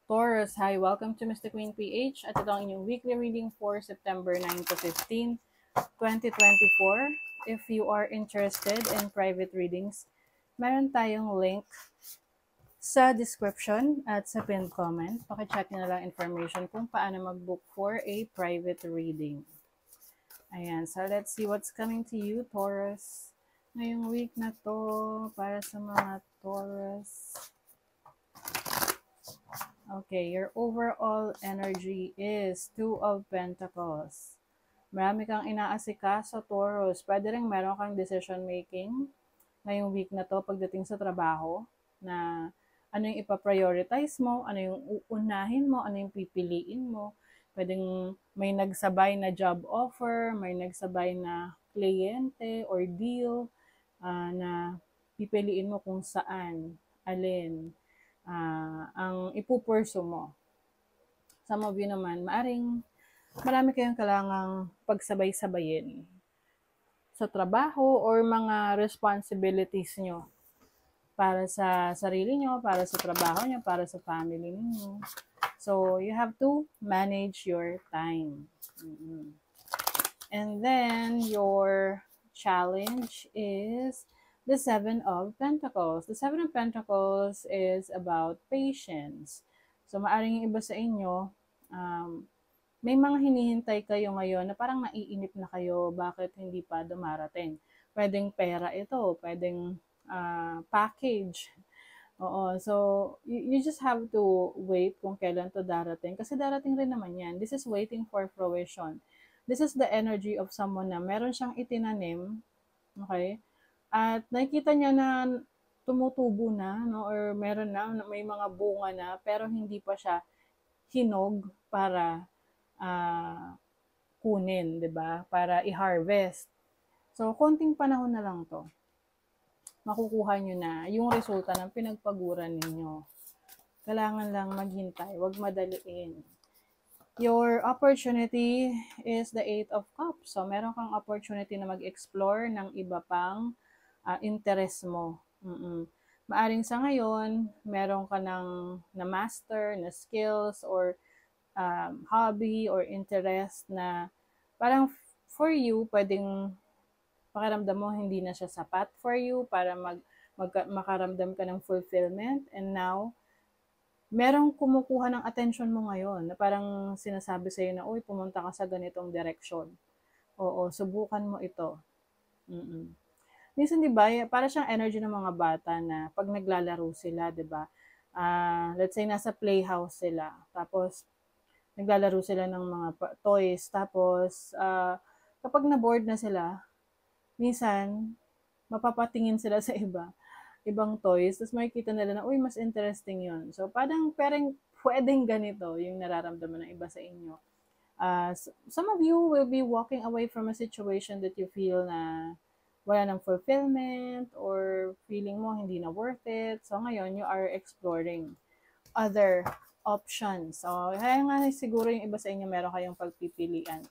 Taurus, hi, welcome to Mr. Queen PH at ito ang inyong weekly reading for September 9 to 15, 2024. If you are interested in private readings, meron tayong link sa description at sa pinned comment. Pakicheck nyo na lang information kung paano mag-book for a private reading. Ayan, so let's see what's coming to you, Taurus. Ngayong week na to, para sa mga Taurus. Okay, your overall energy is Two of Pentacles. Marami kang inaasikaso, Taurus. Pwede rin meron kang decision making ngayong week na to pagdating sa trabaho, na ano yung ipaprioritize mo, ano yung uunahin mo, ano yung pipiliin mo. Pwedeng may nagsabay na job offer, may nagsabay na kliyente or deal na pipiliin mo kung saan, alin, ang ipupurso mo. Some of you naman, marami kayong kailangang pagsabay-sabayin sa trabaho or mga responsibilities nyo para sa sarili nyo, para sa trabaho nyo, para sa family niyo. So, you have to manage your time. And then, your challenge is the Seven of Pentacles. The Seven of Pentacles is about patience. So, maaring yung iba sa inyo, may mga hinihintay kayo ngayon na parang naiinip na kayo, bakit hindi pa dumarating. Pwedeng pera ito, pwedeng package. Oo, so you just have to wait kung kailan to darating. Kasi darating rin naman yan. This is waiting for fruition. This is the energy of someone na meron siyang itinanim, okay? At nakikita niya na tumutubo na, no? Or meron na, may mga bunga na, pero hindi pa siya hinog para kunin, 'di ba? Para i-harvest. So, konting panahon na lang 'to. Makukuha nyo na yung resulta ng pinagpaguran ninyo. Kailangan lang maghintay, wag madaliin. Your opportunity is the Eight of Cups. So, meron kang opportunity na mag-explore ng iba pang interest mo. Maaring sa ngayon, meron ka ng na-master, na skills, or hobby or interest na parang for you, pwedeng pakiramdam mo hindi na siya sapat for you para makaramdam ka ng fulfillment. And now, merong kumukuha ng attention mo ngayon na parang sinasabi sa'yo na, uy, pumunta ka sa ganitong direction. Oo, subukan mo ito. Minsan, di ba, para siyang energy ng mga bata na pag naglalaro sila, di ba? Let's say, nasa playhouse sila. Tapos, naglalaro sila ng mga toys. Tapos, kapag na-bored na sila, minsan, mapapatingin sila sa ibang toys, tapos makikita nila na, uy, mas interesting yon. So, parang pwedeng ganito yung nararamdaman ng iba sa inyo. Some of you will be walking away from a situation that you feel na wala ng fulfillment or feeling mo hindi na worth it. So, ngayon, you are exploring other options. So, kaya nga siguro yung iba sa inyo meron kayong pagpipilian.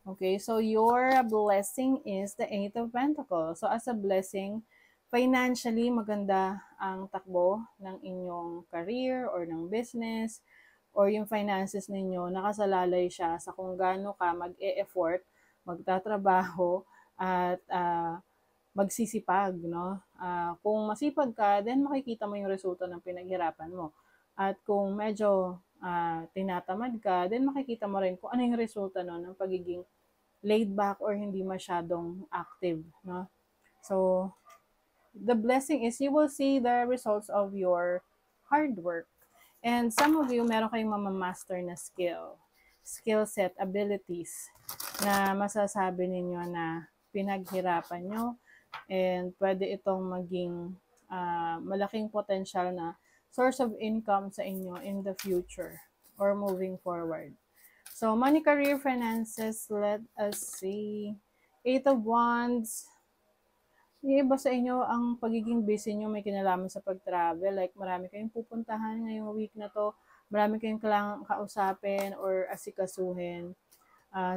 Okay, so your blessing is the Eight of Pentacles. So as a blessing, financially maganda ang takbo ng inyong career or ng business or yung finances ninyo, nakasalalay siya sa kung gaano ka mag-e-effort, magtatrabaho, at magsisipag, no? Kung masipag ka, then makikita mo yung resulta ng pinaghirapan mo. At kung medyo tinatamad ka, then makikita mo rin kung ano yung resulta no, ng pagiging laid back or hindi masyadong active. No? So, the blessing is you will see the results of your hard work. And some of you, meron kayong mamamaster na skill set, abilities na masasabi ninyo na pinaghirapan nyo and pwede itong maging malaking potential na source of income sa inyo in the future or moving forward. So, money, career, finances, let us see. Eight of Wands. Yung iba sa inyo, ang pagiging busy nyo may kinalaman sa pag-travel. Like, marami kayong pupuntahan ngayong week na to. Marami kayong kailangang kausapin or asikasuhin.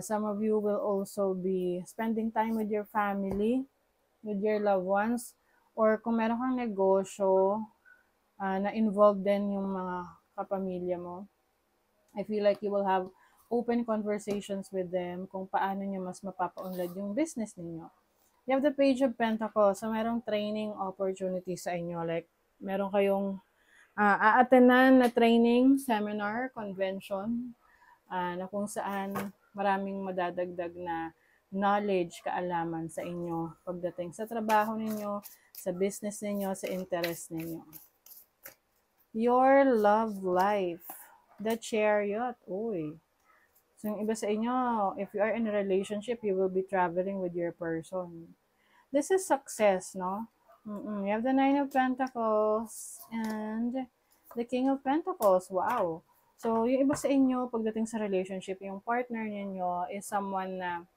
Some of you will also be spending time with your family, with your loved ones. Or kung meron kang negosyo, na involved din yung mga kapamilya mo. I feel like you will have open conversations with them kung paano nyo mas mapapaunlad yung business ninyo. You have the Page of Pentacles, so merong training opportunity sa inyo. Like, meron kayong aatenan na training, seminar, convention, na kung saan maraming madadagdag na knowledge, kaalaman sa inyo pagdating sa trabaho ninyo, sa business ninyo, sa interest ninyo. Your love life. The Chariot. Uy. So, yung iba sa inyo, if you are in a relationship, you will be traveling with your person. This is success, no? You have the Nine of Pentacles and the King of Pentacles. Wow. So, yung iba sa inyo, pagdating sa relationship, yung partner niyo is someone na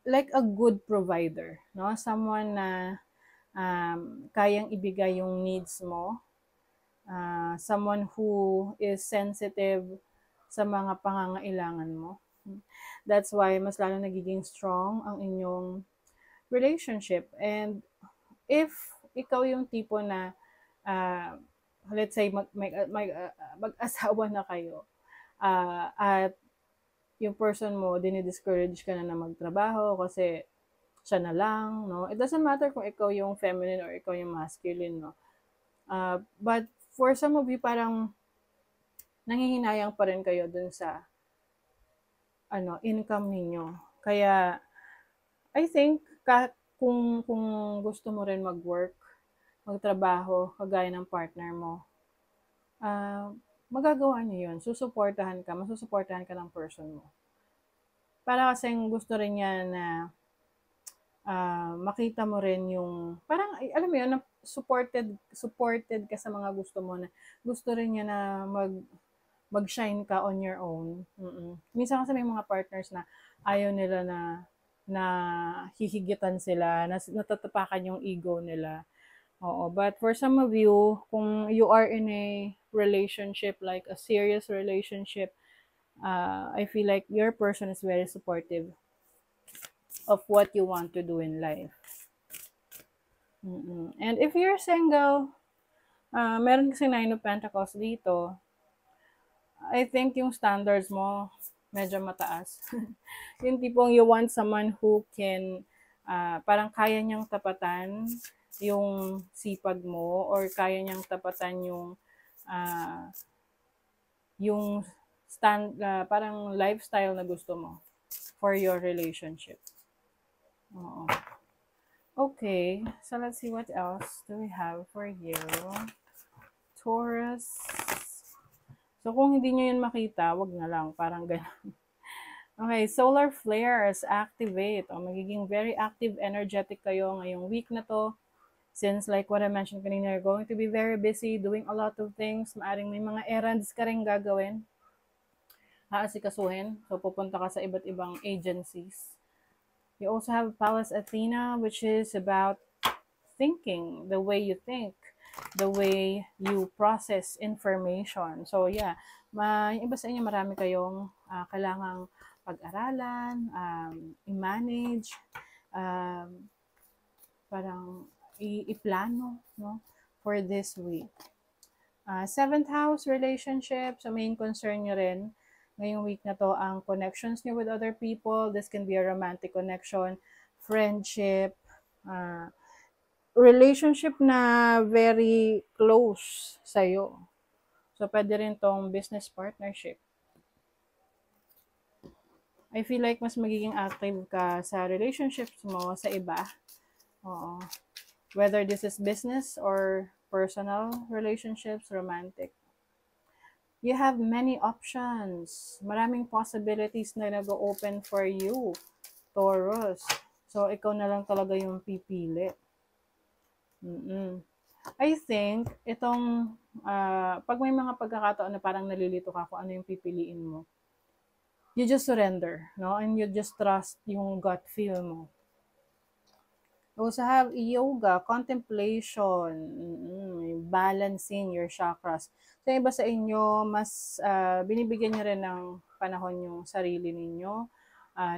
like a good provider, no? Someone na kayang ibigay yung needs mo. Someone who is sensitive sa mga pangangailangan mo. That's why mas lalo nagiging strong ang inyong relationship. And if ikaw yung tipo na let's say mag-asawa na kayo at yung person mo dinidiscourage ka na magtrabaho kasi siya na lang, no? It doesn't matter kung ikaw yung feminine or ikaw yung masculine, no? But for some of you, parang nangihinayang pa rin kayo dun sa income ninyo. Kaya I think kung gusto mo rin mag-work, magtrabaho, kagaya ng partner mo, magagawa niyo yun. Masusuportahan ka ng person mo. Para kasing gusto rin niya na makita mo rin yung, parang, alam mo yun, supported ka sa mga gusto mo, na gusto rin niya na mag-shine ka on your own. Minsan kasi may mga partners na ayaw nila na hihigitan sila, na natatapakan yung ego nila. Oo, but for some of you, kung you are in a relationship, like a serious relationship, I feel like your person is very supportive of what you want to do in life. And if you're single, meron kasi Nine of Pentacles dito, I think yung standards mo medyo mataas. Yung tipong you want someone who can, parang kaya niyang tapatan yung sipag mo, or kaya niyang tapatan yung parang lifestyle na gusto mo for your relationship. Oo. Okay, so let's see what else do we have for you. Taurus. So kung hindi nyo yun makita, wag na lang, parang ganun. Okay, solar flares, activate. Magiging very active, energetic kayo ngayong week na to. Since like what I mentioned kanina, you're going to be very busy doing a lot of things. Maaring may mga errands ka rin gagawin. Aasikasuhin. So pupunta ka sa iba't ibang agencies. You also have Pallas Athena, which is about thinking, the way you think, the way you process information. So yeah, yung iba sa inyo, marami kayong kailangang pag-aralan, i-manage, parang i-plano, no, for this week. Seventh house, relationship. So main concern nyo rin ngayong week na to ang connections nyo with other people. This can be a romantic connection, friendship, relationship na very close sa'yo. So, pwede rin tong business partnership. I feel like mas magiging active ka sa relationships mo sa iba. Oo. Whether this is business or personal relationships, romantic. You have many options. Maraming possibilities na nag-open for you, Taurus. So, ikaw na lang talaga yung pipili. I think, itong, pag may mga pagkakataon na parang nalilito ka kung ano yung pipiliin mo, you just surrender, no? And you just trust yung gut feel mo. You also have yoga, contemplation, balancing your chakras. So, iba sa inyo, mas binibigyan nyo rin ng panahon yung sarili ninyo.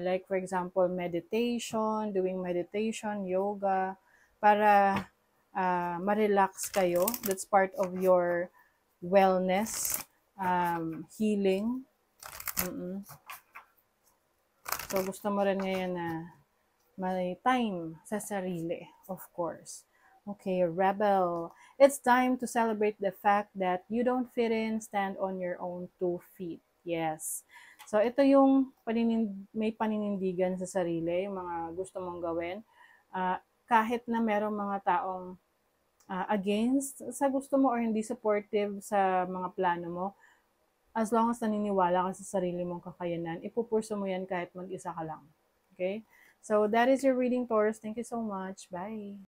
Like, for example, meditation, doing meditation, yoga, para ma-relax kayo. That's part of your wellness, healing. So, gusto mo rin ngayon na may time sa sarili, of course. Okay, rebel. It's time to celebrate the fact that you don't fit in, stand on your own 2 feet. Yes. So, ito yung may paninindigan sa sarili, yung mga gusto mong gawin. Kahit na merong mga taong against sa gusto mo or hindi supportive sa mga plano mo, as long as naniniwala ka sa sarili mong kakayanan, ipupurso mo yan kahit mag-isa ka lang. Okay? So, that is your reading, Taurus. Thank you so much. Bye!